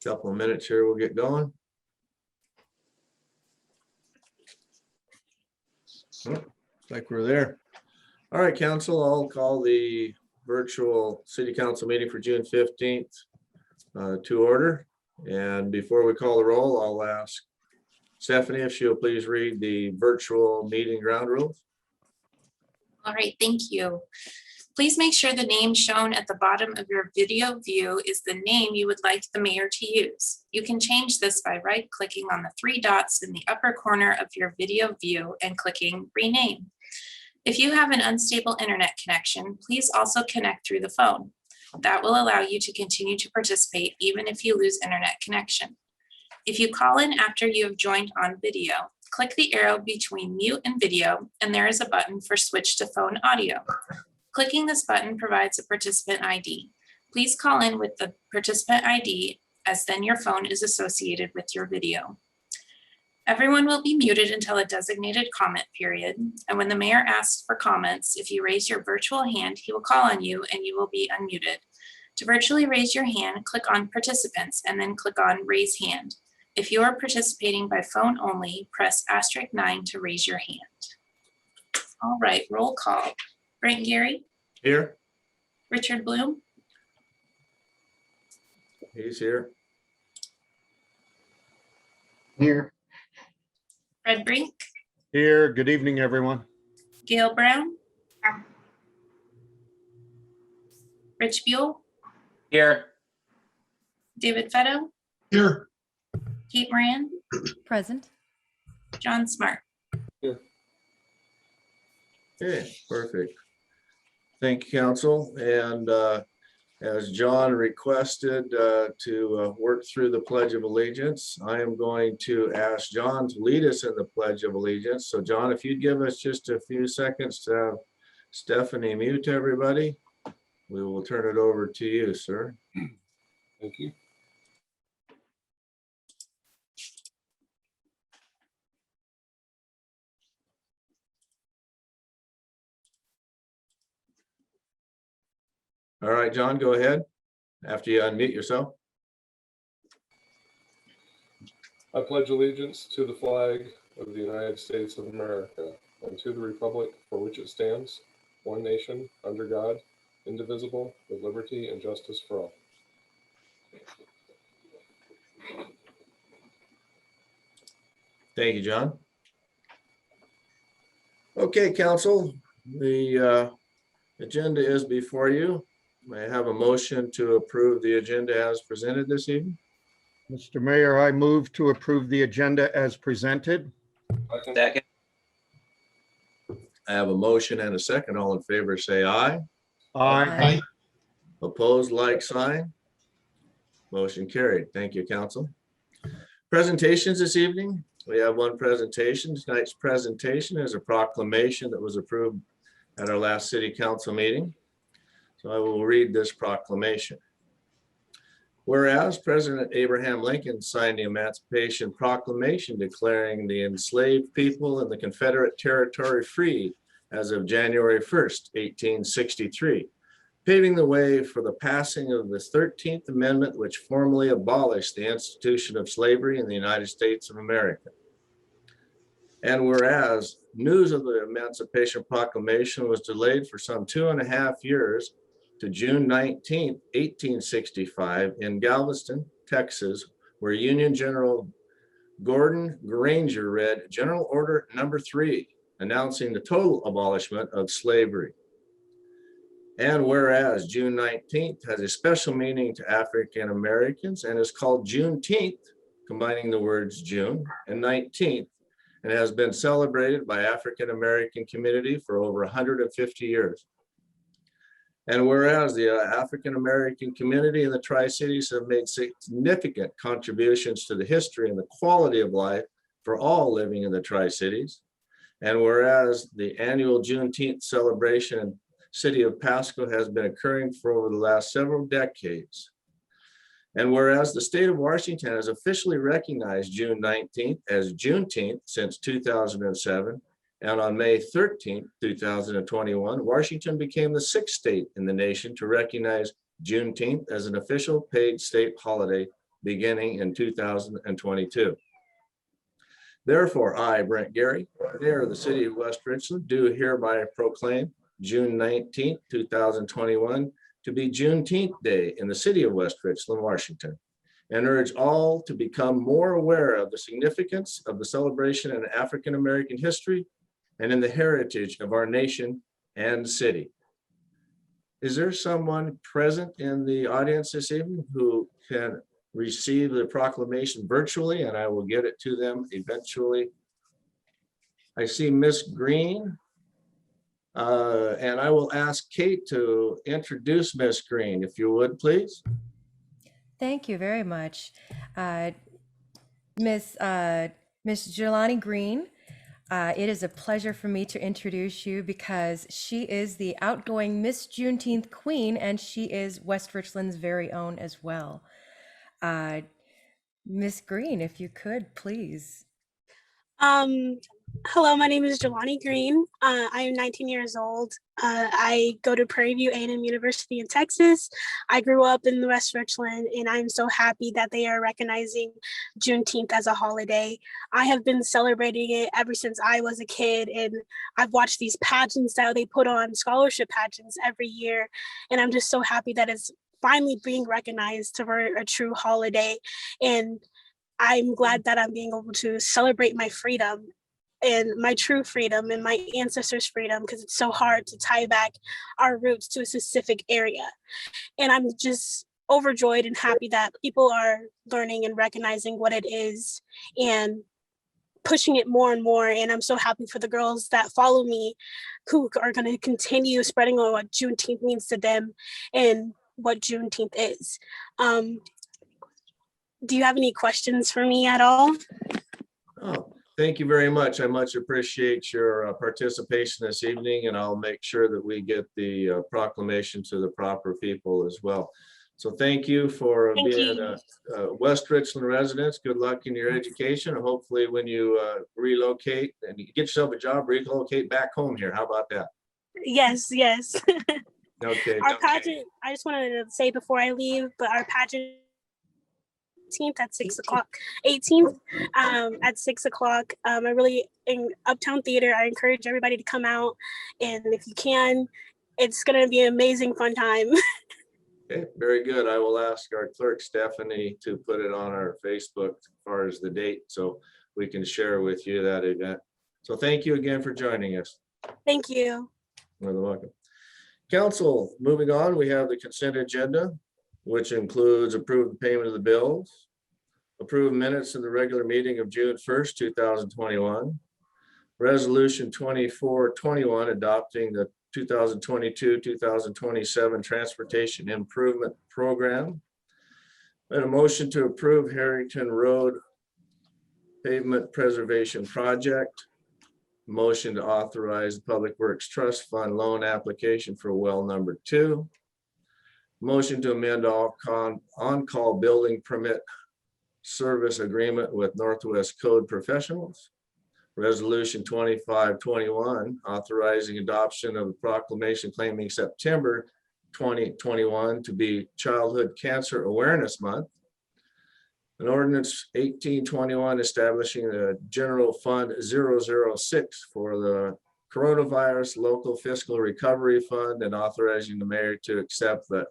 Couple of minutes here, we'll get going. Oh, like we're there. All right, council, I'll call the virtual city council meeting for June 15th to order. And before we call the roll, I'll ask Stephanie if she'll please read the virtual meeting ground rules. All right, thank you. Please make sure the name shown at the bottom of your video view is the name you would like the mayor to use. You can change this by right-clicking on the three dots in the upper corner of your video view and clicking Rename. If you have an unstable internet connection, please also connect through the phone. That will allow you to continue to participate even if you lose internet connection. If you call in after you have joined on video, click the arrow between mute and video, and there is a button for switch to phone audio. Clicking this button provides a participant ID. Please call in with the participant ID, as then your phone is associated with your video. Everyone will be muted until a designated comment period. And when the mayor asks for comments, if you raise your virtual hand, he will call on you and you will be unmuted. To virtually raise your hand, click on participants and then click on raise hand. If you are participating by phone only, press *9 to raise your hand. All right, roll call. Brent Gary. Here. Richard Bloom. He's here. Here. Fred Brink. Here. Good evening, everyone. Gail Brown. Rich Buell. Here. David Fetto. Here. Kate Moran. Present. John Smart. Okay, perfect. Thank you, council. And as John requested to work through the Pledge of Allegiance, I am going to ask John to lead us in the Pledge of Allegiance. So John, if you'd give us just a few seconds to have Stephanie mute everybody, we will turn it over to you, sir. Thank you. All right, John, go ahead after you unmute yourself. I pledge allegiance to the flag of the United States of America and to the republic for which it stands, one nation, under God, indivisible, with liberty and justice for all. Thank you, John. Okay, council, the agenda is before you. May I have a motion to approve the agenda as presented this evening? Mr. Mayor, I move to approve the agenda as presented. Second. I have a motion and a second. All in favor, say aye. Aye. Opposed, like sign. Motion carried. Thank you, council. Presentations this evening. We have one presentation. Tonight's presentation is a proclamation that was approved at our last city council meeting. So I will read this proclamation. Whereas President Abraham Lincoln signed the Emancipation Proclamation declaring the enslaved people in the Confederate territory free as of January 1st, 1863, paving the way for the passing of the 13th Amendment, which formally abolished the institution of slavery in the United States of America. And whereas news of the Emancipation Proclamation was delayed for some 2.5 years to June 19th, 1865 in Galveston, Texas, where Union General Gordon Granger read General Order Number 3, announcing the total abolishment of slavery. And whereas June 19th has a special meaning to African Americans and is called Juneteenth, combining the words June and 19th, and has been celebrated by African American community for over 150 years. And whereas the African American community in the Tri-Cities have made significant contributions to the history and the quality of life for all living in the Tri-Cities, and whereas the annual Juneteenth celebration in city of Pasco has been occurring for over the last several decades. And whereas the state of Washington has officially recognized June 19th as Juneteenth since 2007, and on May 13th, 2021, Washington became the 6th state in the nation to recognize Juneteenth as an official paid state holiday beginning in 2022. Therefore, I, Brent Gary, Mayor of the City of West Richland, do hereby proclaim June 19th, 2021 to be Juneteenth Day in the City of West Richland, Washington, and urge all to become more aware of the significance of the celebration in African American history and in the heritage of our nation and city. Is there someone present in the audience this evening who can receive the proclamation virtually, and I will get it to them eventually? I see Miss Green, and I will ask Kate to introduce Miss Green, if you would, please. Thank you very much. Miss Jelani Green, it is a pleasure for me to introduce you because she is the outgoing Miss Juneteenth Queen, and she is West Richland's very own as well. Miss Green, if you could, please. Hello, my name is Jelani Green. I am 19 years old. I go to Prairie View A&M University in Texas. I grew up in West Richland, and I'm so happy that they are recognizing Juneteenth as a holiday. I have been celebrating it ever since I was a kid, and I've watched these pageants that they put on, scholarship pageants every year, and I'm just so happy that it's finally being recognized for a true holiday. And I'm glad that I'm being able to celebrate my freedom and my true freedom and my ancestors' freedom, because it's so hard to tie back our roots to a specific area. And I'm just overjoyed and happy that people are learning and recognizing what it is and pushing it more and more. And I'm so happy for the girls that follow me who are going to continue spreading on what Juneteenth means to them and what Juneteenth is. Do you have any questions for me at all? Oh, thank you very much. I much appreciate your participation this evening, and I'll make sure that we get the proclamation to the proper people as well. So thank you for being a West Richland resident. Good luck in your education. And hopefully when you relocate and you get yourself a job, relocate back home here. How about that? Yes. Okay. Our pageant, I just wanted to say before I leave, but our pageant 18th at 6 o'clock, 18th at 6 o'clock. I really, in Uptown Theater, I encourage everybody to come out. And if you can, it's going to be an amazing fun time. Okay, very good. I will ask our clerk, Stephanie, to put it on our Facebook as far as the date so we can share with you that event. So thank you again for joining us. Thank you. You're welcome. Council, moving on, we have the consent agenda, which includes approve the payment of the bills, approve minutes of the regular meeting of June 1st, 2021, resolution 2421 adopting the 2022-2027 Transportation Improvement Program, and a motion to approve Harrington Road Pavement Preservation Project, motion to authorize the Public Works Trust Fund loan application for well number 2, motion to amend all on-call building permit service agreement with Northwest Code Professionals, resolution 2521 authorizing adoption of a proclamation claiming September 2021 to be Childhood Cancer Awareness Month, an ordinance 1821 establishing a general fund 006 for the coronavirus local fiscal recovery fund and authorizing the mayor to accept the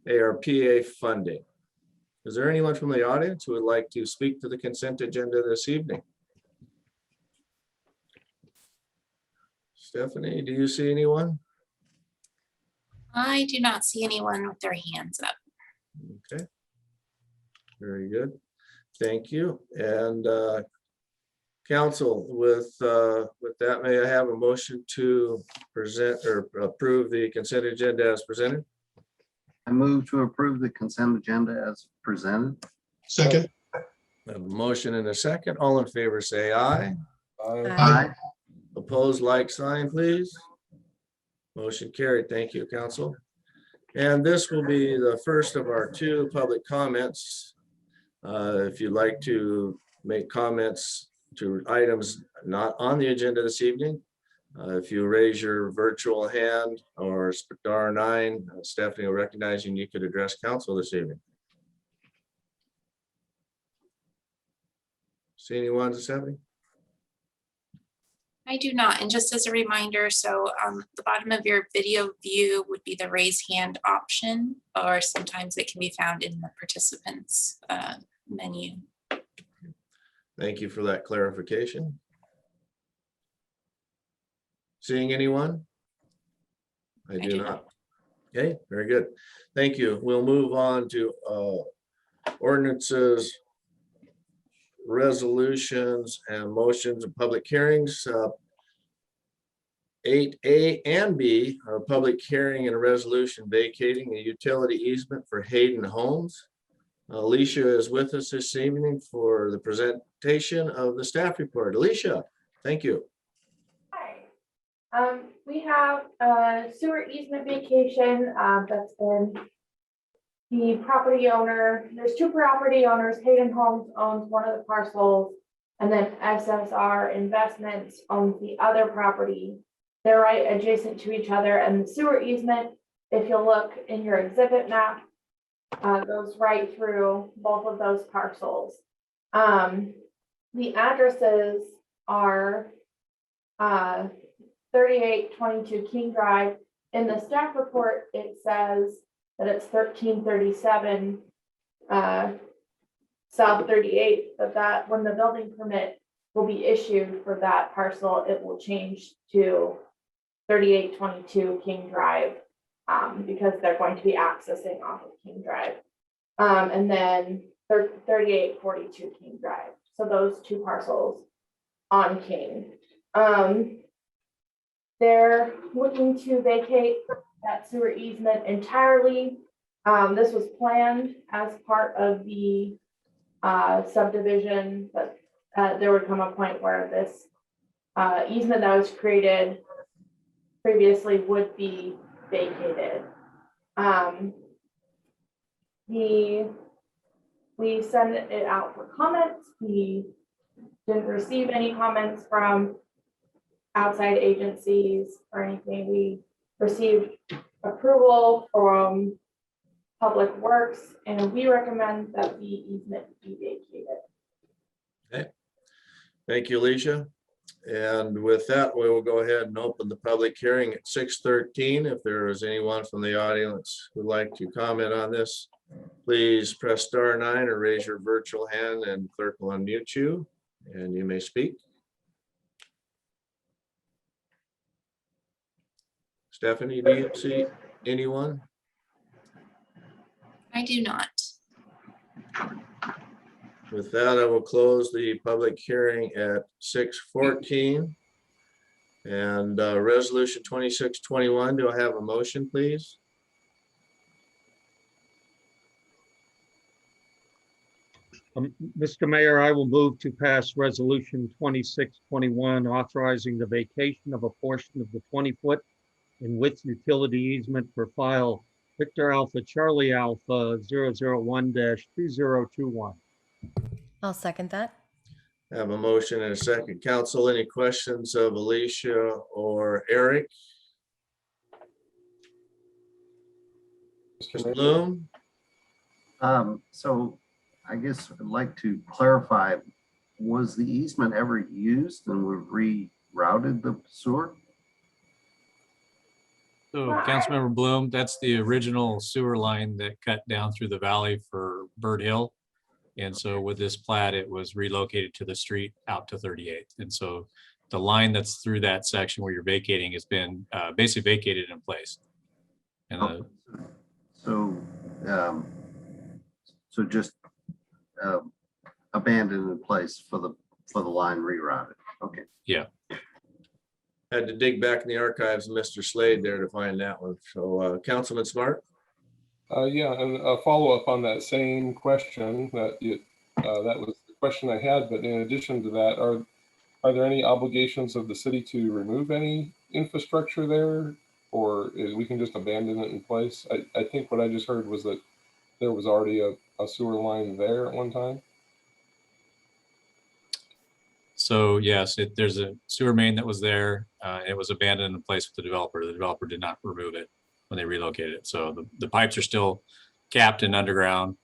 ARPA funding. Is there anyone from the audience who would like to speak to the consent agenda this evening? Stephanie, do you see anyone? I do not see anyone with their hands up. Okay. Very good. Thank you. And council, with that, may I have a motion to present or approve the consent agenda as presented? I move to approve the consent agenda as presented. Second. I have a motion and a second. All in favor, say aye. Aye. Opposed, like sign, please. Motion carried. Thank you, council. And this will be the first of our 2 public comments. If you'd like to make comments to items not on the agenda this evening, if you raise your virtual hand or star 9, Stephanie will recognize you and you could address council this evening. See anyone, Stephanie? I do not. And just as a reminder, so the bottom of your video view would be the raise hand option, or sometimes it can be found in the participants menu. Thank you for that clarification. Seeing anyone? I do not. Okay, very good. Thank you. We'll move on to ordinances, resolutions, and motions and public hearings. 8A and B are a public hearing and a resolution vacating a utility easement for Hayden Homes. Alicia is with us this evening for the presentation of the staff report. Alicia, thank you. Hi. We have a sewer easement vacation that's been the property owner. There's two property owners. Hayden Homes owns one of the parcels, and then SSR Investments owns the other property. They're right adjacent to each other, and the sewer easement, if you look in your exhibit map, goes right through both of those parcels. The addresses are 3822 King Drive. In the staff report, it says that it's 1337 South 38, but that when the building permit will be issued for that parcel, it will change to 3822 King Drive because they're going to be accessing off of King Drive. And then 3842 King Drive. So those two parcels on King. They're looking to vacate that sewer easement entirely. This was planned as part of the subdivision, but there would come a point where this easement that was created previously would be vacated. We sent it out for comments. We didn't receive any comments from outside agencies or anything. We received approval from Public Works, and we recommend that the easement be vacated. Okay. Thank you, Alicia. And with that, we will go ahead and open the public hearing at 6:13. If there is anyone from the audience who'd like to comment on this, please press *9 or raise your virtual hand and clerk will unmute you and you may speak. Stephanie, do you see anyone? I do not. With that, I will close the public hearing at 6:14. And resolution 2621, do I have a motion, please? Mr. Mayor, I will move to pass resolution 2621, authorizing the vacation of a portion of the 20-foot in width utility easement for file Victor Alpha Charlie Alpha 001-2021. I'll second that. I have a motion and a second. Council, any questions of Alicia or Eric? Mr. Mr. Mayor? Bloom? So I guess I'd like to clarify, was the easement ever used and we rerouted the sewer? So Councilmember Bloom, that's the original sewer line that cut down through the valley for Bird Hill. And so with this plat, it was relocated to the street out to 38th. And so the line that's through that section where you're vacating has been basically vacated in place. And So just abandoned in place for the line rerouted. Okay. yeah, Had to dig back in the archives of Mr. Slade there to find that one. So Councilman Smart? Yeah, and a follow-up on that same question that that was the question I had, but in addition to that, are there any obligations of the city to remove any infrastructure there, or we can just abandon it in place? I think what I just heard was that there was already a sewer line there at one time. so yes, there's a sewer main that was there. It was abandoned in place with the developer. The developer did not remove it when they relocated it. So the pipes are still capped and underground,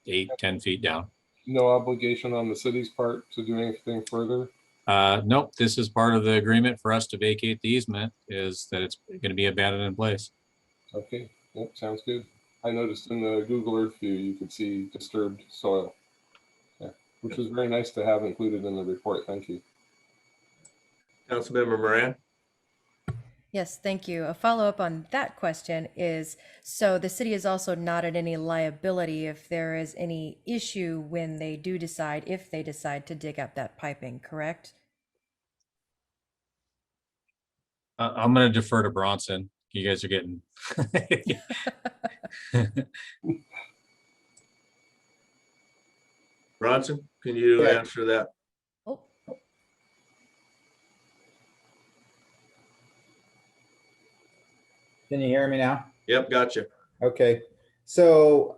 8-10 feet down. No obligation on the city's part to do anything further? Nope, this is part of the agreement for us to vacate the easement, is that it's going to be abandoned in place. Okay, yep, sounds good. I noticed in the Google Earth view, you could see disturbed soil. Yeah, which was very nice to have included in the report. Thank you. Councilmember Moran. Yes, thank you. A follow-up on that question is, so the city is also not at any liability if there is any issue when they do decide, if they decide to dig up that piping, correct? I'm going to defer to Bronson. You guys are getting. Bronson, can you Yeah. answer that? Oh, Can you hear me now? Yep, gotcha. Okay. So,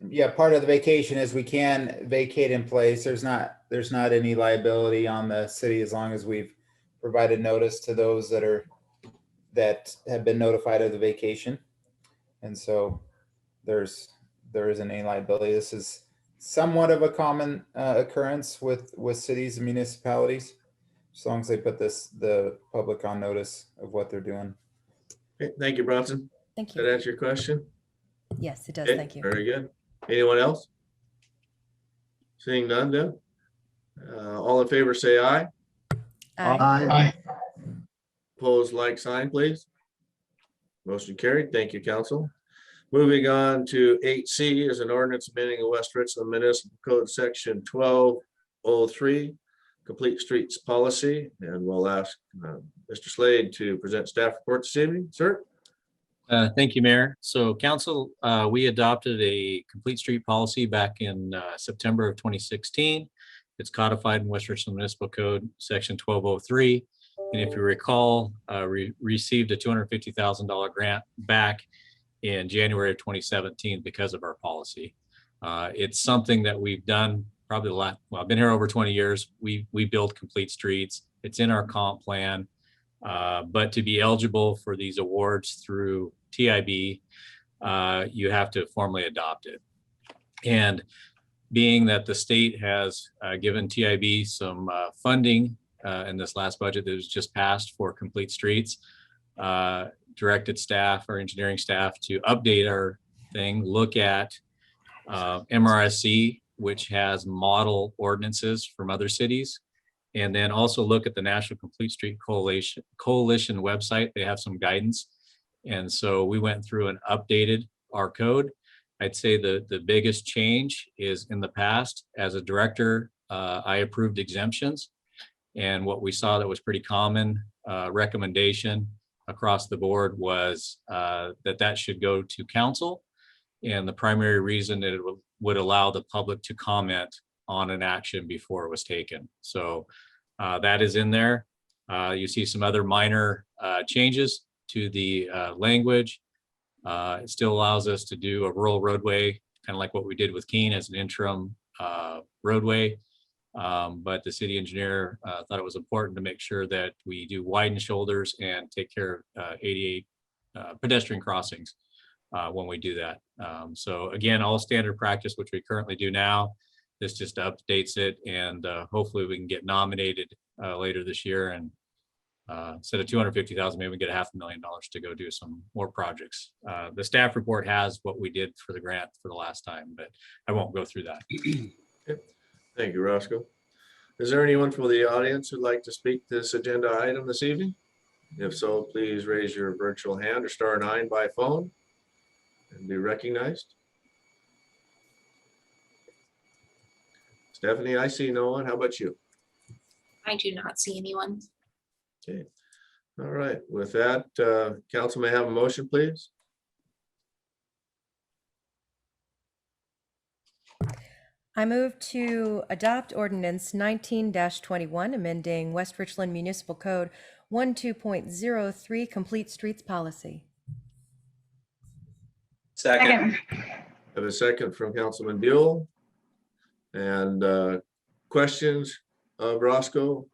yeah, part of the vacation is we can vacate in place. There's not any liability on the city as long as we've provided notice to those that have been notified of the vacation. And so there isn't any liability. This is somewhat of a common occurrence with cities and municipalities, as long as they put the public on notice of what they're doing. Okay, thank you, Bronson. thank Did that you. answer your question? Yes, it does. Okay, Thank you. very good. Anyone else? Seeing none, then. All in favor, say aye. Aye. Opposed, like sign, please. Motion carried. Thank you, council. Moving on to 8C is an ordinance amending the West Richland Municipal Code Section 1203, Complete Streets Policy. And we'll ask Mr. Slade to present staff report this evening. Sir? Thank you, Mayor. So council, we adopted a complete street policy back in September of 2016. It's codified in West Richland Municipal Code, Section 1203. And if you recall, we received a $250,000 grant back in January of 2017 because of our policy. It's something that we've done probably well, I've been here over 20 years. We build complete streets. It's in our comp plan. But to be eligible for these awards through TIB, you have to formally adopt it. And being that the state has given TIB some funding in this last budget that was just passed for complete streets, directed staff or engineering staff to update our thing, look at MRSC, which has model ordinances from other cities. And then also look at the National Complete Street Coalition website. They have some guidance. And so we went through and updated our code. I'd say the biggest change is in the past, as a director, I approved exemptions. And what we saw that was pretty common recommendation across the board was that should go to council. And the primary reason that it would allow the public to comment on an action before it was taken. So that is in there. You see some other minor changes to the language. It still allows us to do a rural roadway, kind of like what we did with Keene as an interim roadway. But the city engineer thought it was important to make sure that we do widen shoulders and take care of 88 pedestrian crossings when we do that. So again, all standard practice, which we currently do now. This just updates it, and hopefully we can get nominated later this year, and instead of $250,000, maybe we get $500,000 to go do some more projects. The staff report has what we did for the grant for the last time, but I won't go through that. Okay. Thank you, Roscoe. Is there anyone from the audience who'd like to speak to this agenda item this evening? If so, please raise your virtual hand or star 9 by phone and be recognized. Stephanie, I see no one. How about you? I do not see anyone. Okay. All right. With that, council may have a motion, please. I move to adopt ordinance 19-21, amending West Richland Municipal Code 12.03, Complete Streets Policy. Second. I have a second from Councilman Buell. And questions of Roscoe?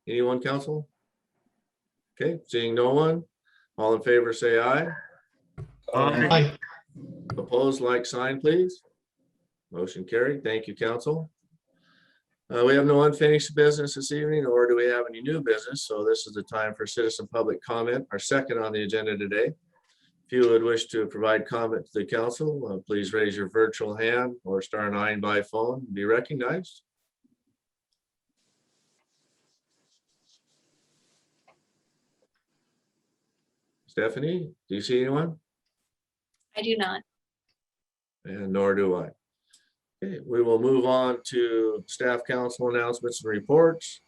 Anyone, council? Okay, seeing no one. All in favor, say aye. Aye. Opposed, like sign, please. Motion carried. Thank you, council. We have no unfinished business this evening, nor do we have any new business. So this is the time for citizen public comment, our second on the agenda today. If you would wish to provide comment to the council, please raise your virtual hand or star 9 by phone and be recognized. Stephanie, do you see anyone? I do not. And nor do I. Okay, we will move on to staff council announcements and reports.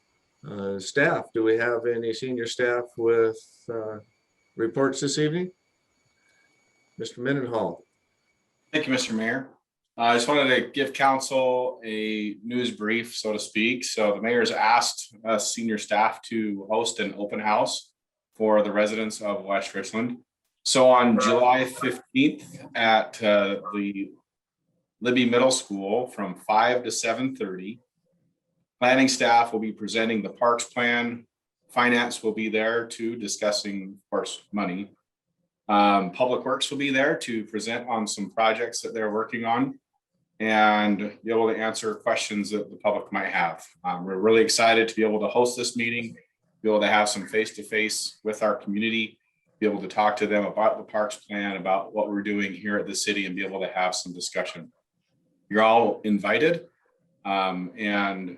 Staff, do we have any senior staff with reports this evening? Mr. Mendenhall. Thank you, Mr. Mayor. I just wanted to give council a news brief, so to speak. So the mayor's asked us senior staff to host an open house for the residents of West Richland. So on July 15th at the Libby Middle School from 5 to 7:30, planning staff will be presenting the parks plan. Finance will be there too, discussing, of course, money. Public Works will be there to present on some projects that they're working on and be able to answer questions that the public might have. We're really excited to be able to host this meeting, be able to have some face-to-face with our community, be able to talk to them about the parks plan, about what we're doing here at the city, and be able to have some discussion. You're all invited. And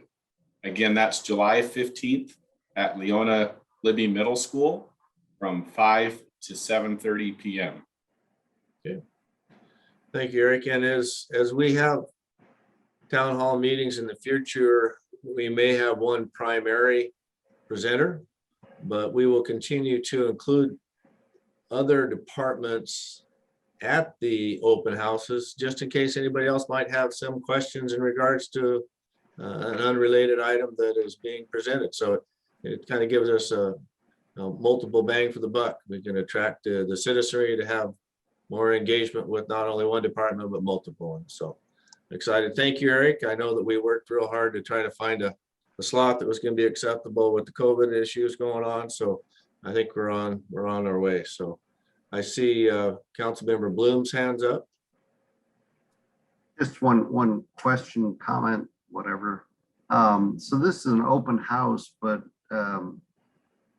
again, that's July 15th at Leona Libby Middle School from 5 to 7:30 p.m. Okay. Thank you, Eric. And as we have town hall meetings in the future, we may have one primary presenter, but we will continue to include other departments at the open houses, just in case anybody else might have some questions in regards to an unrelated item that is being presented. So it kind of gives us a multiple bang for the buck. We can attract the citizenry to have more engagement with not only one department, but multiple. And so excited. Thank you, Eric. I know that we worked real hard to try to find a slot that was going to be acceptable with the COVID issues going on. So I think we're on our way. So I see Councilmember Bloom's hands up. Just one question, comment, whatever. So this is an open house, but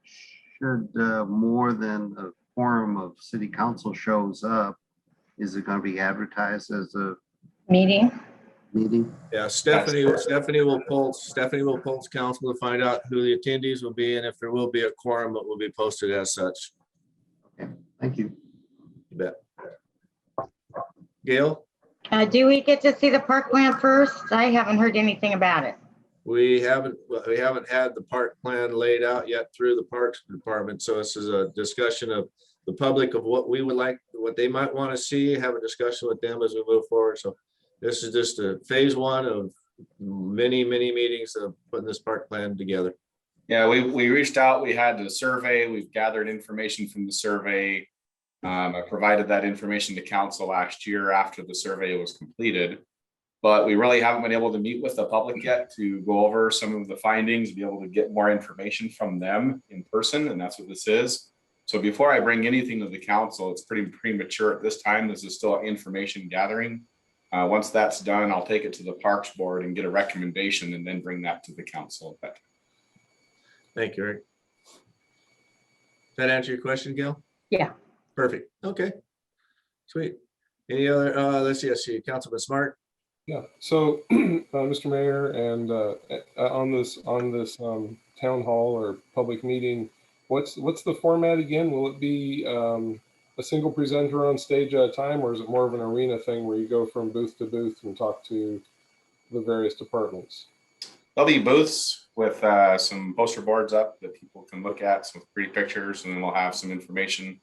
should more than a quorum of city council shows up, is it going to be advertised as a meeting? Yeah, Stephanie will poll council to find out who the attendees will be, and if there will be a quorum, it will be posted as such. Okay, thank you. You bet. Gail? Do we get to see the park plan first? I haven't heard anything about it. We haven't had the park plan laid out yet through the Parks Department. So this is a discussion of the public of what we would like, what they might want to see, have a discussion with them as we move forward. So this is just a phase one of many meetings of putting this park plan together. Yeah, we reached out, we had the survey, we've gathered information from the survey. I provided that information to council last year after the survey was completed, but we really haven't been able to meet with the public yet to go over some of the findings, be able to get more information from them in person, and that's what this is. So before I bring anything to the council, it's pretty premature at this time. This is still information gathering. Once that's done, I'll take it to the Parks Board and get a recommendation and then bring that to the council. Thank you, Eric. Does that answer your question, Gail? Yeah. Perfect. Okay. Sweet. Any other, let's see, Councilman Smart. Yeah, so Mr. Mayor, and on this town hall or public meeting, what's the format again? Will it be a single presenter on stage at a time, or is it more of an arena thing where you go from booth to booth and talk to the various departments? There'll be booths with some poster boards up that people can look at, some pretty pictures, and then we'll have some information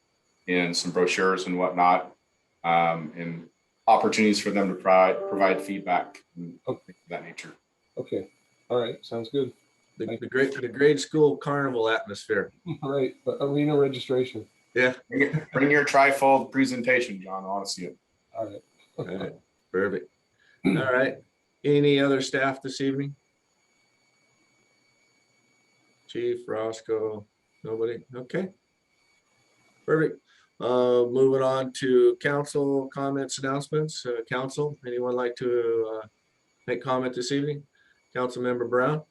and some brochures and whatnot, and opportunities for them to provide feedback and of that nature. Okay, all right, sounds good. The grade school carnival atmosphere. All right, but arena registration. Yeah. Bring your trifold presentation, John. I want to see it. All right. All right. Perfect. All right. Any other staff this evening? Chief, Roscoe, nobody? Okay. Perfect. Moving on to council comments, announcements. Council, anyone like to make comment this evening? Councilmember Brown?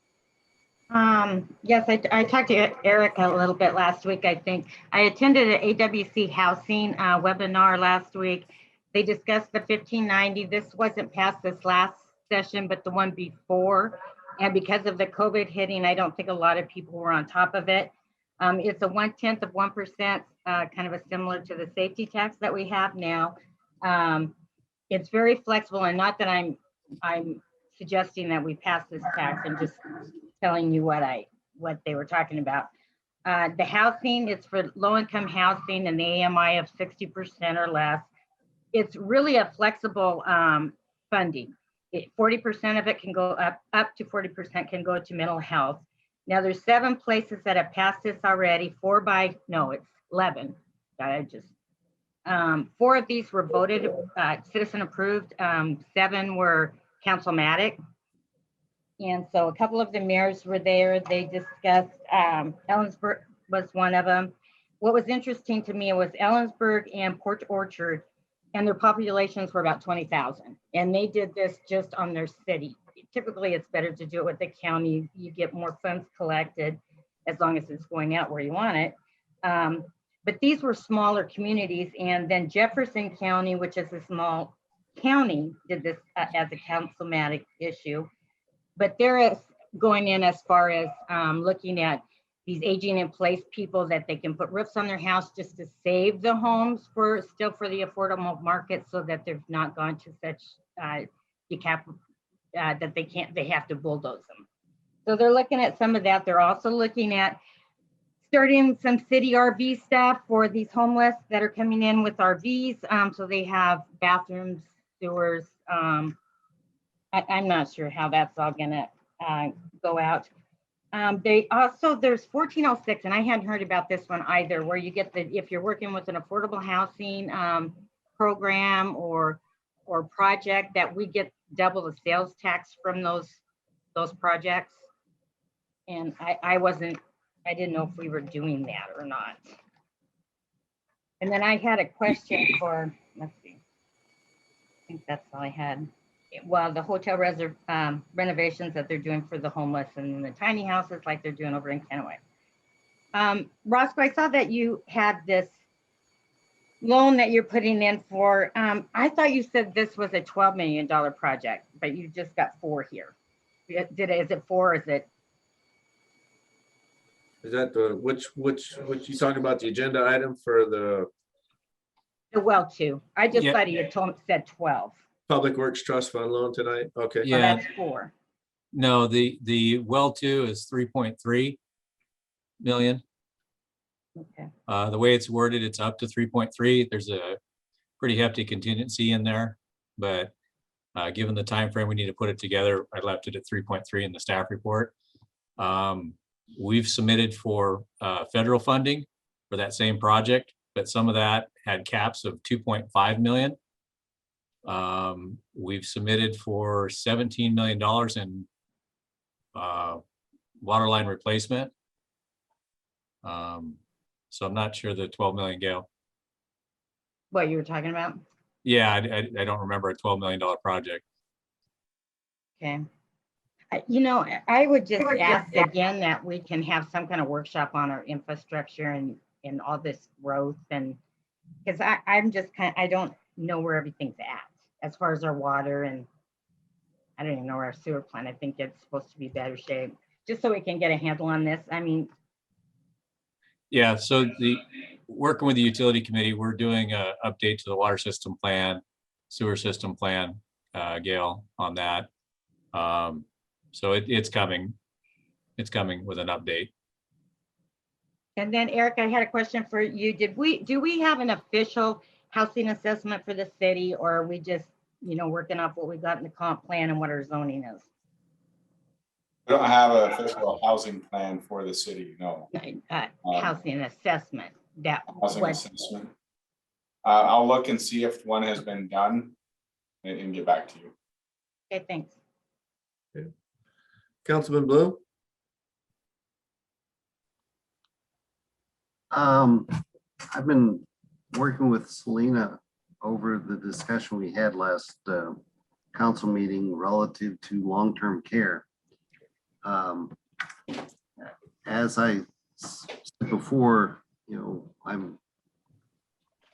Yes, I talked to Eric a little bit last week, I think. I attended an AWC housing webinar last week. They discussed the 1590. This wasn't passed this last session, but the one before. And because of the COVID hitting, I don't think a lot of people were on top of it. It's a 1/10 of 1%, kind of a similar to the safety tax that we have now. It's very flexible, and not that I'm suggesting that we pass this tax. I'm just telling you what they were talking about. The housing is for low-income housing and the AMI of 60% or less. It's really a flexible funding. 40% of it can go up to 40% can go to mental health. Now there's 7 places that have passed this already. It's 11. I just 4 of these were voted citizen approved. 7 were councilmatic. And so a couple of the mayors were there. They discussed, Ellensburg was one of them. What was interesting to me was Ellensburg and Port Orchard, and their populations were about 20,000. And they did this just on their city. Typically, it's better to do it with the county. You get more funds collected as long as it's going out where you want it. But these were smaller communities. And then Jefferson County, which is a small county, did this as a councilmatic issue. But they're going in as far as looking at these aging in place people that they can put roofs on their house just to save the homes for the affordable market, so that they've not gone to such that they have to bulldoze them. So they're looking at some of that. They're also looking at starting some city RV stuff for these homeless that are coming in with RVs. So they have bathrooms, sewers. I'm not sure how that's all gonna go out. There's 1406, and I hadn't heard about this one either, where you get if you're working with an affordable housing program or project, that we get double the sales tax from those projects. And I didn't know if we were doing that or not. And then I had a question for, let's see, I think that's all I had. Well, the hotel renovations that they're doing for the homeless and the tiny houses like they're doing over in Kennewick. Roscoe, I saw that you had this loan that you're putting in for, I thought you said this was a $12 million project, but you just got 4 here. Is it 4 or is it? Is that which you talking about, the agenda item for the well 2? I just thought he had said 12. Public Works Trust Fund loan tonight? Okay. Yeah. Oh, that's 4. No, the well 2 is 3.3 million. Okay. The way it's worded, it's up to 3.3. There's a pretty hefty contingency in there, but given the time frame we need to put it together, I left it at 3.3 in the staff report. We've submitted for federal funding for that same project, but some of that had caps of 2.5 million. We've submitted for $17 million in water line replacement. So I'm not sure the 12 million, Gail. What you were talking about? Yeah, I don't remember a $12 million project. Okay. I would just ask again that we can have some kind of workshop on our infrastructure and all this growth, and because I'm just I don't know where everything's at as far as our water, and I don't even know where our sewer plant. I think it's supposed to be better shape, just so we can get a handle on this. I mean, yeah, so working with the utility committee, we're doing an update to the water system plan, sewer system plan, Gail, on that. So it's coming. It's coming with an update. And then Eric, I had a question for you. Do we have an official housing assessment for the city, or are we just, working off what we got in the comp plan and what our zoning is? We don't have an official housing plan for the city, no. Housing assessment. Housing assessment. I'll look and see if one has been done and get back to you. Okay, thanks. Okay. Councilman Bloom? I've been working with Selena over the discussion we had last council meeting relative to long-term care. As I said before, you know, I'm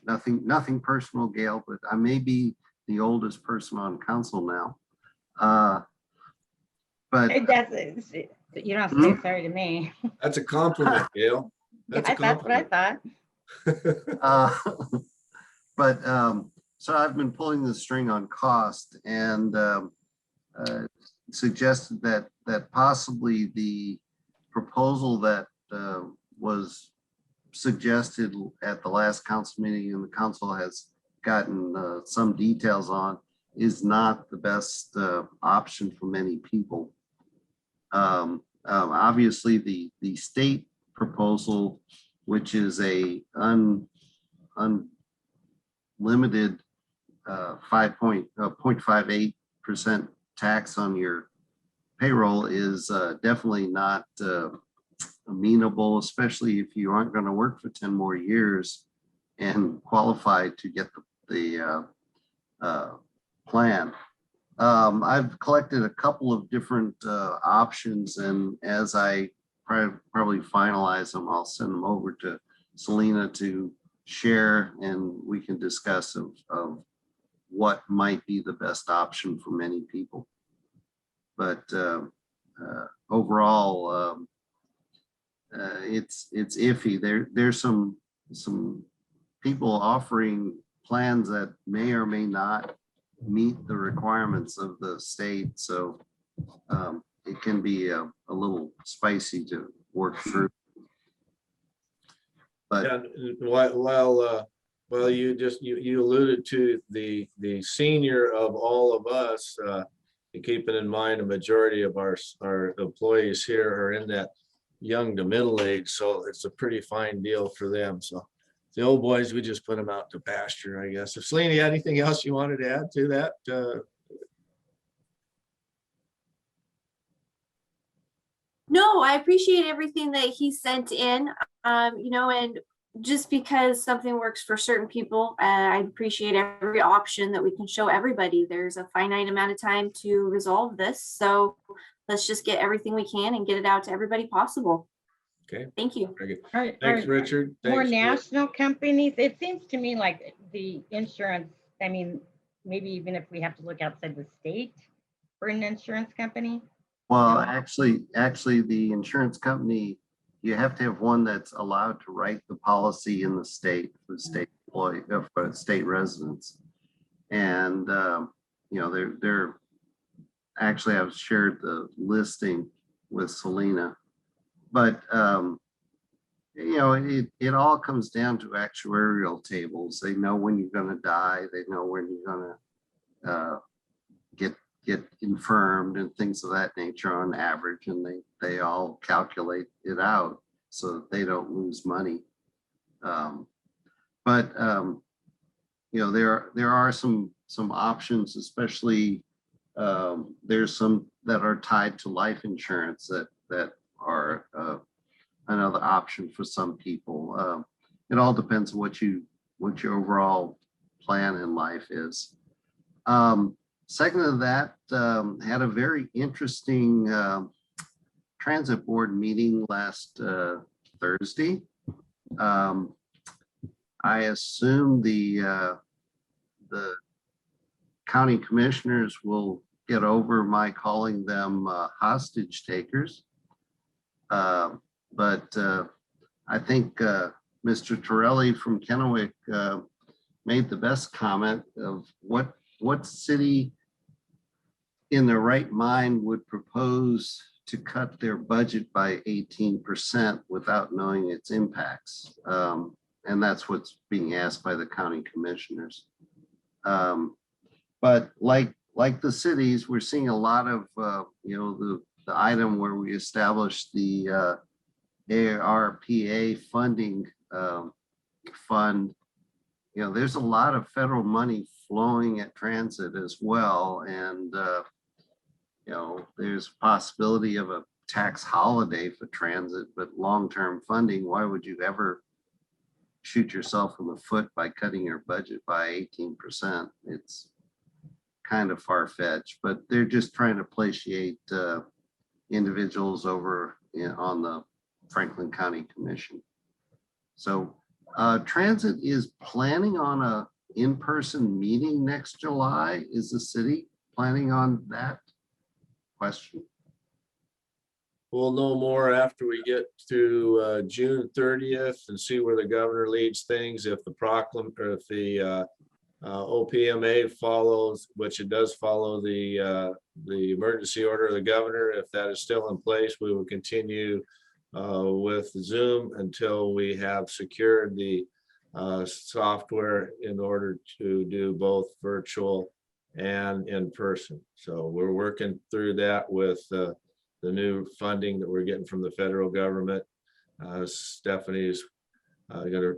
nothing personal, Gail, but I may be the oldest person on council now. But You don't have to say sorry to me. That's a compliment, Gail. That's a That's what I compliment. thought. But so I've been pulling the string on cost and suggested that possibly the proposal that was suggested at the last council meeting and the council has gotten some details on is not the best option for many people. Obviously, the state proposal, which is a unlimited 0.58% tax on your payroll, is definitely not amenable, especially if you aren't going to work for 10 more years and qualify to get the plan. I've collected a couple of different options, and as I probably finalize them, I'll send them over to Selena to share, and we can discuss of what might be the best option for many people. But overall, it's iffy. There's some people offering plans that may or may not meet the requirements of the state, so it can be a little spicy to work through. But Yeah, well, you alluded to the senior of all of us, keeping in mind a majority of our employees here are in that young to middle age, so it's a pretty fine deal for them. So the old boys, we just put them out to pasture, I guess. If Selena, you had anything else you wanted to add to that? No, I appreciate everything that he sent in, you know, and just because something works for certain people, I appreciate every option that we can show everybody. There's a finite amount of time to resolve this, so let's just get everything we can and get it out to everybody possible. Okay. Thank you. Very good. Thanks, Richard. More Thanks. national companies, it seems to me like the insurance, I mean, maybe even if we have to look outside the state for an insurance company. well, actually, the insurance company, you have to have one that's allowed to write the policy in the state for state employee, for state residents. And you know, they're actually, I've shared the listing with Selena, but you know, it all comes down to actuarial tables. They know when you're going to die. They know when you're going to get infirmed and things of that nature on average, and they all calculate it out so that they don't lose money. But you know, there are some options, especially there's some that are tied to life insurance that are another option for some people. It all depends on what your overall plan in life is. Second to that, had a very interesting transit board meeting last Thursday. I assume the county commissioners will get over my calling them hostage takers. But I think Mr. Torelli from Kennewick made the best comment of what city in their right mind would propose to cut their budget by 18% without knowing its impacts. And that's what's being asked by the county commissioners. But like the cities, we're seeing a lot of, you know, the item where we established the ARPA funding fund. You know, there's a lot of federal money flowing at transit as well. And, you know, there's a possibility of a tax holiday for transit, but long-term funding, why would you ever shoot yourself in the foot by cutting your budget by 18%. It's kind of far-fetched, but they're just trying to placiate individuals over on the Franklin County Commission. So Transit is planning on a in-person meeting next July. Is the city planning on that? Question. We'll know more after we get to June 30th and see where the governor leads things. If the OPMA follows, which it does follow the emergency order of the governor, if that is still in place, we will continue with Zoom until we have secured the software in order to do both virtual and in person. So we're working through that with the new funding that we're getting from the federal government. Stephanie's going to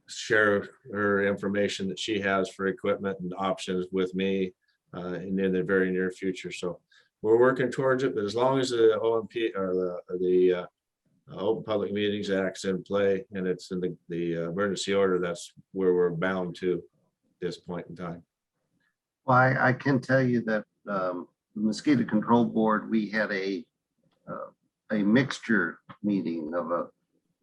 share her information that she has for equipment and options with me in the very near future. So we're working towards it, but as long as the OMP or the Open Public Meetings Act's in play and it's in the emergency order, that's where we're bound to this point in time. Well, I can tell you that the Mosquito Control Board, we had a mixture meeting of a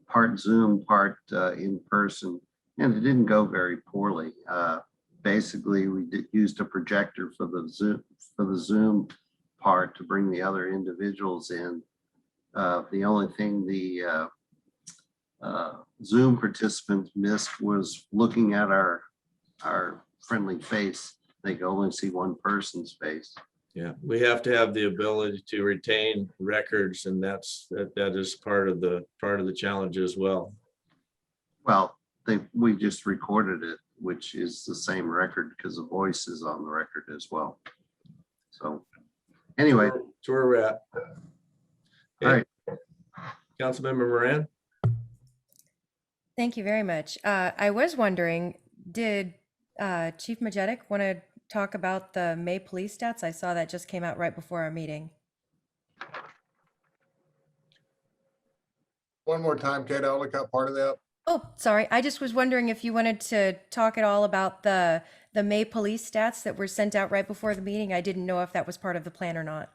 part Zoom, part in person, and it didn't go very poorly. Basically, we used a projector for the Zoom part to bring the other individuals in. The only thing the Zoom participants missed was looking at our friendly face. They could only see one person's face. Yeah, we have to have the ability to retain records, and that is part of the challenge as well. Well, we just recorded it, which is the same record because the voice is on the record as well. So anyway, that's where we're at. All right. Councilmember Moran. Thank you very much. I was wondering, did Chief Majetic want to talk about the May police stats? I saw that just came out right before our meeting. One more time, Kate, I only got part of that. Oh, sorry. I just was wondering if you wanted to talk at all about the May police stats that were sent out right before the meeting. I didn't know if that was part of the plan or not.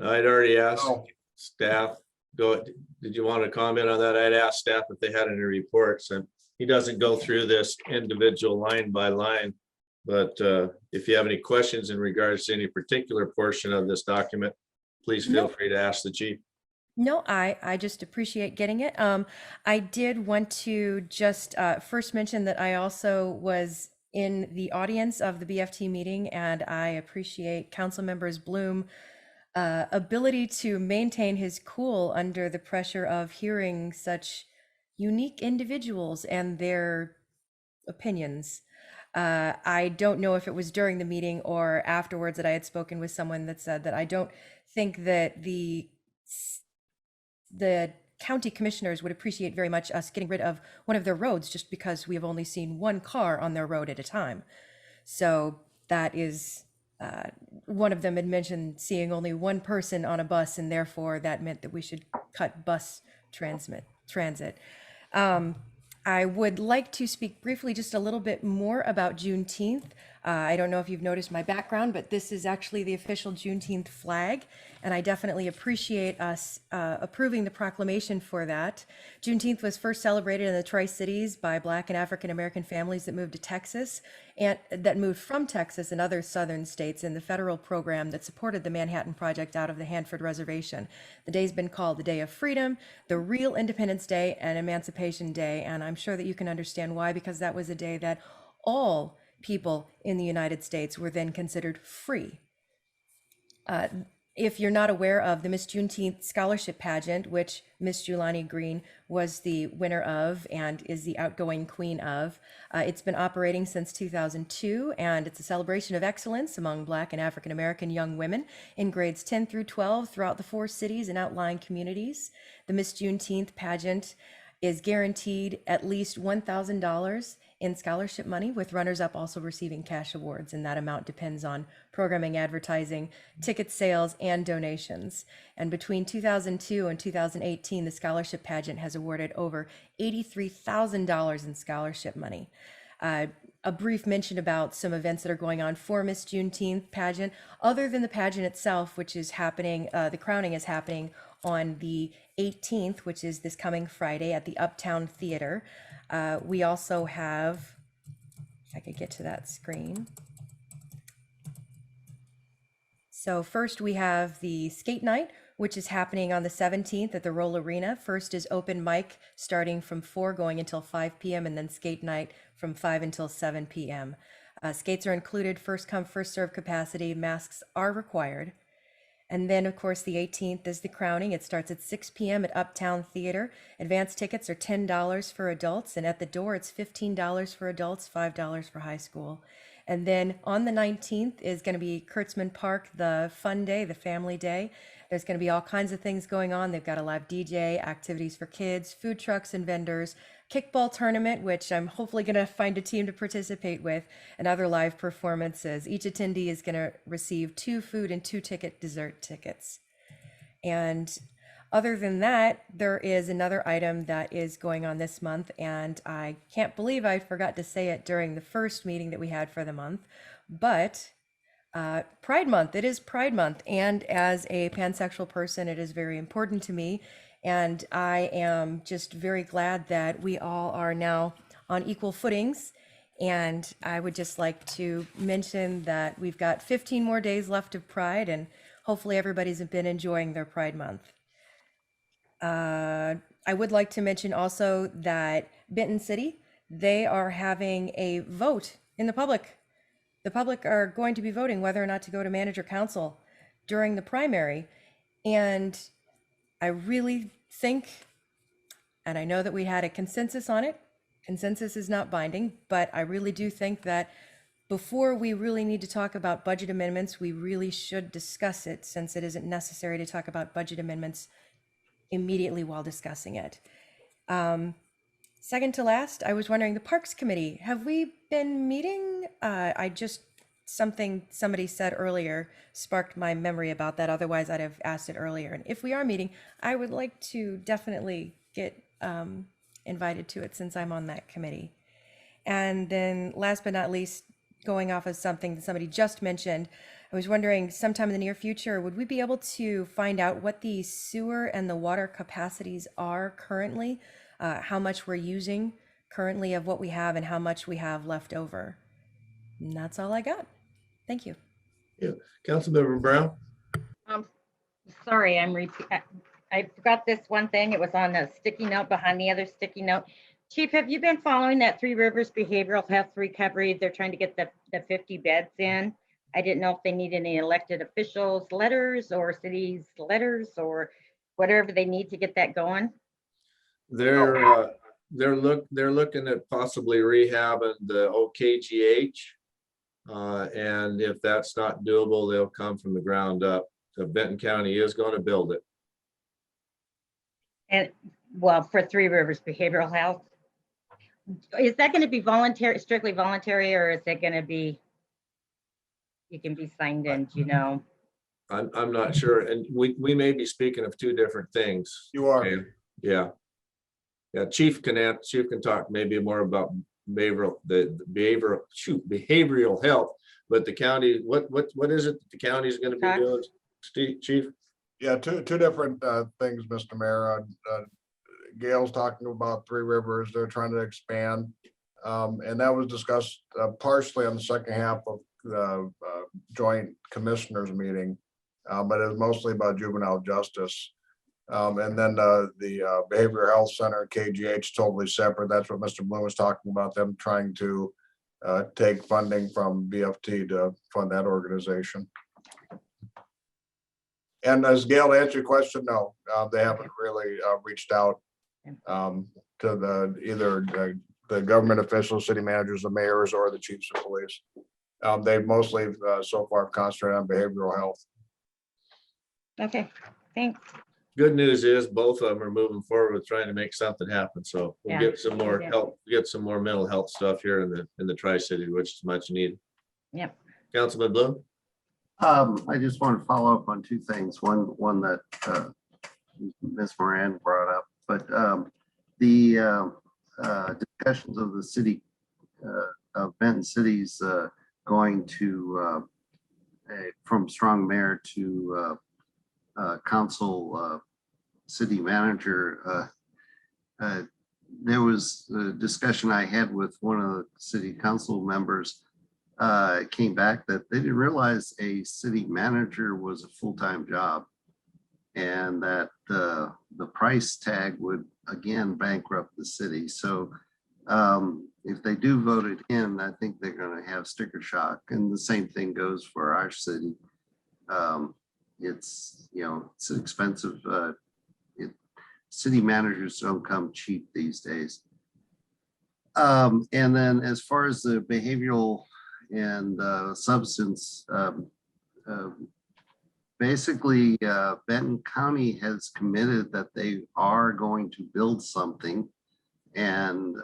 I'd already asked staff. Did you want to comment on that? I'd asked staff if they had any reports, and he doesn't go through this individual line by line. But if you have any questions in regards to any particular portion of this document, please feel free to ask the chief. No, I just appreciate getting it. I did want to just first mention that I also was in the audience of the BFT meeting, and I appreciate Council Members Bloom ability to maintain his cool under the pressure of hearing such unique individuals and their opinions. I don't know if it was during the meeting or afterwards that I had spoken with someone that said that I don't think that the county commissioners would appreciate very much us getting rid of one of their roads just because we have only seen one car on their road at a time. So that is, one of them had mentioned seeing only one person on a bus, and therefore that meant that we should cut bus transit. I would like to speak briefly just a little bit more about Juneteenth. I don't know if you've noticed my background, but this is actually the official Juneteenth flag, and I definitely appreciate us approving the proclamation for that. Juneteenth was first celebrated in the Tri-Cities by Black and African American families that moved to Texas, and that moved from Texas and other southern states in the federal program that supported the Manhattan Project out of the Hanford Reservation. The day's been called the Day of Freedom, the real Independence Day, and Emancipation Day, and I'm sure that you can understand why, because that was a day that all people in the United States were then considered free. If you're not aware of the Miss Juneteenth Scholarship Pageant, which Miss Jelani Green was the winner of and is the outgoing queen of, it's been operating since 2002, and it's a celebration of excellence among Black and African American young women in grades 10 through 12 throughout the 4 cities and outlying communities. The Miss Juneteenth pageant is guaranteed at least $1,000 in scholarship money, with runners-up also receiving cash awards, and that amount depends on programming, advertising, ticket sales, and donations. And between 2002 and 2018, the scholarship pageant has awarded over $83,000 in scholarship money. A brief mention about some events that are going on for Miss Juneteenth pageant, other than the pageant itself, which is happening, the crowning is happening on the 18th, which is this coming Friday at the Uptown Theater. We also have, if I could get to that screen. So first we have the skate night, which is happening on the 17th at the Roll Arena. First is open mic starting from 4 going until 5 p.m. and then skate night from 5 until 7 p.m. Skates are included, first come, first serve capacity. Masks are required. And then, of course, the 18th is the crowning. It starts at 6 p.m. at Uptown Theater. Advance tickets are $10 for adults, and at the door, it's $15 for adults, $5 for high school. And then on the 19th is going to be Kurtzman Park, the fun day, the family day. There's going to be all kinds of things going on. They've got a live DJ, activities for kids, food trucks and vendors, kickball tournament, which I'm hopefully going to find a team to participate with, and other live performances. Each attendee is going to receive 2 food and 2 dessert tickets. And other than that, there is another item that is going on this month, and I can't believe I forgot to say it during the first meeting that we had for the month, but Pride Month. It is Pride Month, and as a pansexual person, it is very important to me, and I am just very glad that we all are now on equal footings. And I would just like to mention that we've got 15 more days left of Pride, and hopefully everybody's been enjoying their Pride Month. I would like to mention also that Benton City, they are having a vote in the public. The public are going to be voting whether or not to go to manager council during the primary. And I really think, and I know that we had a consensus on it, consensus is not binding, but I really do think that before we really need to talk about budget amendments, we really should discuss it, since it isn't necessary to talk about budget amendments immediately while discussing it. Second to last, I was wondering, the Parks Committee, have we been meeting? Somebody said earlier sparked my memory about that. Otherwise, I'd have asked it earlier. And if we are meeting, I would like to definitely get invited to it, since I'm on that committee. And then last but not least, going off of something that somebody just mentioned, I was wondering, sometime in the near future, would we be able to find out what the sewer and the water capacities are currently, how much we're using currently of what we have and how much we have left over? And that's all I got. Thank you. Yeah, Councilmember Brown. Sorry, I forgot this one thing. It was on a sticky note behind the other sticky note. Chief, have you been following that Three Rivers Behavioral Health Recovery? They're trying to get the 50 beds in. I didn't know if they need any elected officials letters or cities letters or whatever they need to get that going. They're looking at possibly rehabbing the OKGH. And if that's not doable, they'll come from the ground up. So Benton County is going to build it. And well, for Three Rivers Behavioral Health, is that going to be voluntary, strictly voluntary, or is it going to be, you can be signed in, you know? I'm not sure. And we may be speaking of 2 different things. You are. Okay? Yeah. Yeah. Chief can talk maybe more about behavioral health, but the county, what is it that the county is going to be doing, Chief? Yeah, two different things, Mr. Mayor. Gail's talking about Three Rivers. They're trying to expand. And that was discussed partially on the second half of the joint commissioners meeting, but it was mostly about juvenile justice. And then the Behavioral Health Center, KGH, totally separate. That's what Mr. Bloom was talking about, them trying to take funding from BFT to fund that organization. And as Gail answered your question, no, they haven't really reached out to either the government officials, city managers, the mayors, or the chiefs of police. They've mostly so far concentrated on behavioral health. Okay, thanks. good news is both of them are moving forward with trying to make something happen. So we'll Yeah. get some more Yeah. help, get some more mental health stuff here in the Tri-City, which is much needed. Yep. Councilman Bloom? I just want to follow up on two things. One that Ms. Moran brought up, but the discussions of the city of Benton City's going to from strong mayor to council city manager. There was a discussion I had with one of the city council members. Came back that they didn't realize a city manager was a full-time job, and that the price tag would again bankrupt the city. So if they do vote it in, I think they're going to have sticker shock, and the same thing goes for our city. It's, you know, it's expensive. City managers don't come cheap these days. And then as far as the behavioral and substance, basically Benton County has committed that they are going to build something, and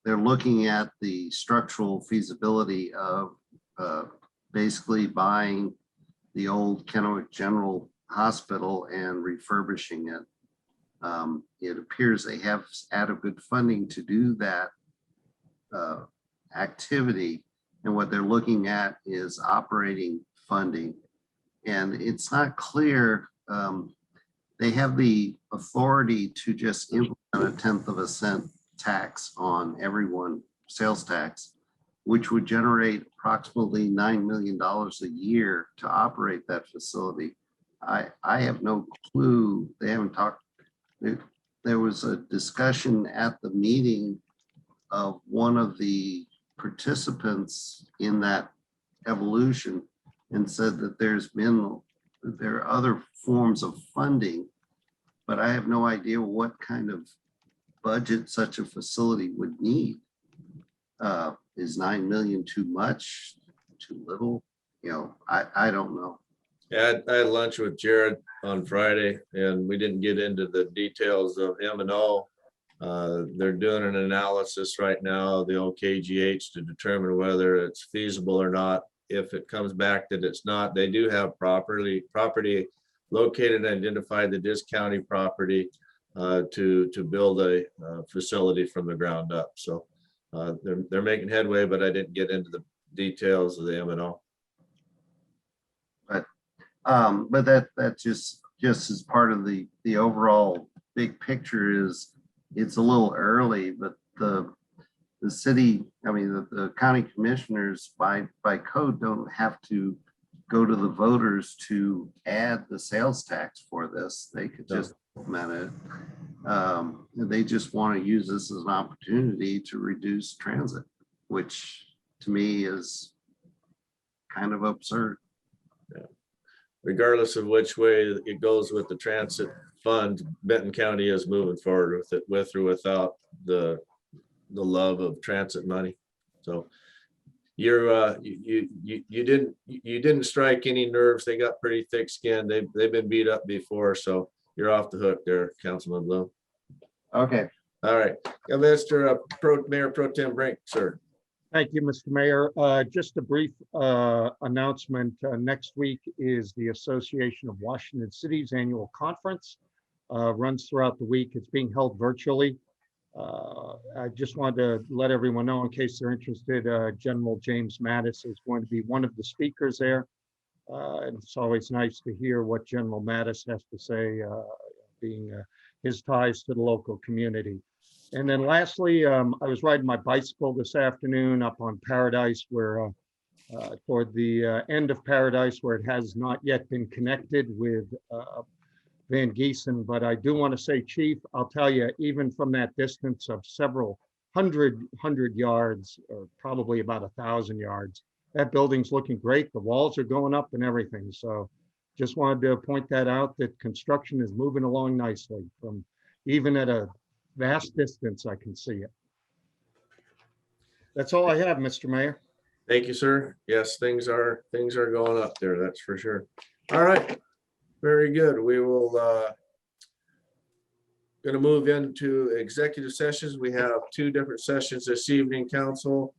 they're looking at the structural feasibility of basically buying the old Kennewick General Hospital and refurbishing it. It appears they have adequate funding to do that activity. And what they're looking at is operating funding. And it's not clear, they have the authority to just implement a 1/10 of a cent tax on everyone, sales tax, which would generate approximately $9 million a year to operate that facility. I have no clue. They haven't talked. There was a discussion at the meeting of one of the participants in that evolution, and said that there are other forms of funding, but I have no idea what kind of budget such a facility would need. Is 9 million too much, too little? You know, I don't know. Yeah, I had lunch with Jared on Friday, and we didn't get into the details of M&O. They're doing an analysis right now, the OKGH, to determine whether it's feasible or not. If it comes back that it's not, they do have property located and identified, the Dis County property, to build a facility from the ground up. So they're making headway, but I didn't get into the details of the M&O. But that just as part of the overall big picture is, it's a little early, but the city, I mean, the county commissioners by code don't have to go to the voters to add the sales tax for this. They could just implement it. They just want to use this as an opportunity to reduce transit, which to me is kind of absurd. Yeah. Regardless of which way it goes with the transit fund, Benton County is moving forward with it, with or without the love of transit money. So you're you didn't strike any nerves. They got pretty thick skin. They've been beat up before, so you're off the hook there, Councilman Bloom. Okay. All right, Mr. Mayor Pro Tem Brink, sir. Thank you, Mr. Mayor. Just a brief announcement. Next week is the Association of Washington Cities Annual Conference. Runs throughout the week. It's being held virtually. I just wanted to let everyone know, in case they're interested, General James Mattis is going to be one of the speakers there. And it's always nice to hear what General Mattis has to say, being his ties to the local community. And then lastly, I was riding my bicycle this afternoon up on Paradise, where toward the end of Paradise, where it has not yet been connected with Van Giesen. But I do want to say, Chief, I'll tell you, even from that distance of several hundred yards, or probably about 1,000 yards, that building's looking great. The walls are going up and everything. So just wanted to point that out, that construction is moving along nicely. From even at a vast distance, I can see it. That's all I have, Mr. Mayor. Thank you, sir. Yes, things are going up there, that's for sure. All right, very good. We will going to move into executive sessions. We have two different sessions this evening, council.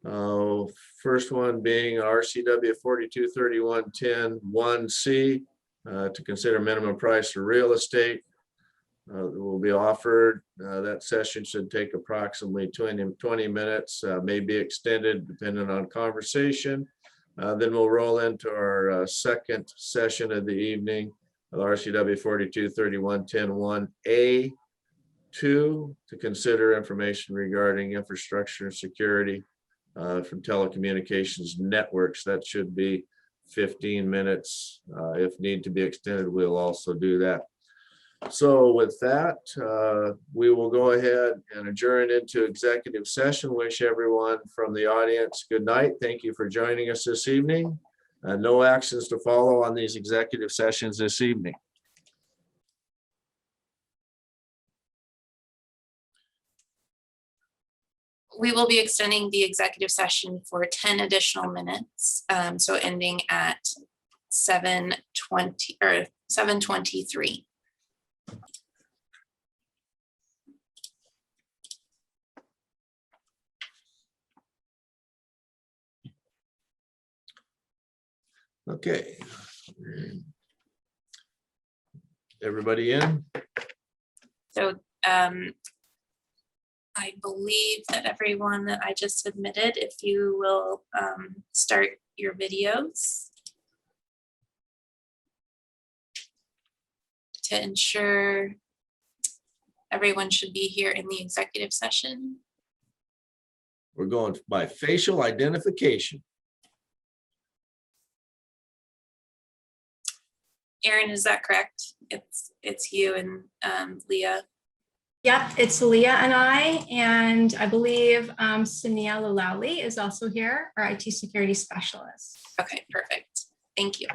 First one being RCW 4231.10.1C to consider minimum price for real estate. Will be offered. That session should take approximately 20 minutes, may be extended depending on conversation. Then we'll roll into our second session of the evening, RCW 4231.10.1A2 to consider information regarding infrastructure and security from telecommunications networks. That should be 15 minutes. If need to be extended, we'll also do that. So with that, we will go ahead and adjourn into executive session. Wish everyone from the audience good night. Thank you for joining us this evening. No actions to follow on these executive sessions this evening. We will be extending the executive session for 10 additional minutes, so ending at 7:20 or 7:23. Okay. Everybody in? So I believe that everyone that I just submitted, if you will start your videos to ensure everyone should be here in the executive session. We're going by facial identification. Erin, is that correct? It's you and Leah. Yep, it's Leah and I believe Sania Lalali is also here, our IT security specialist. Okay, perfect. Thank you.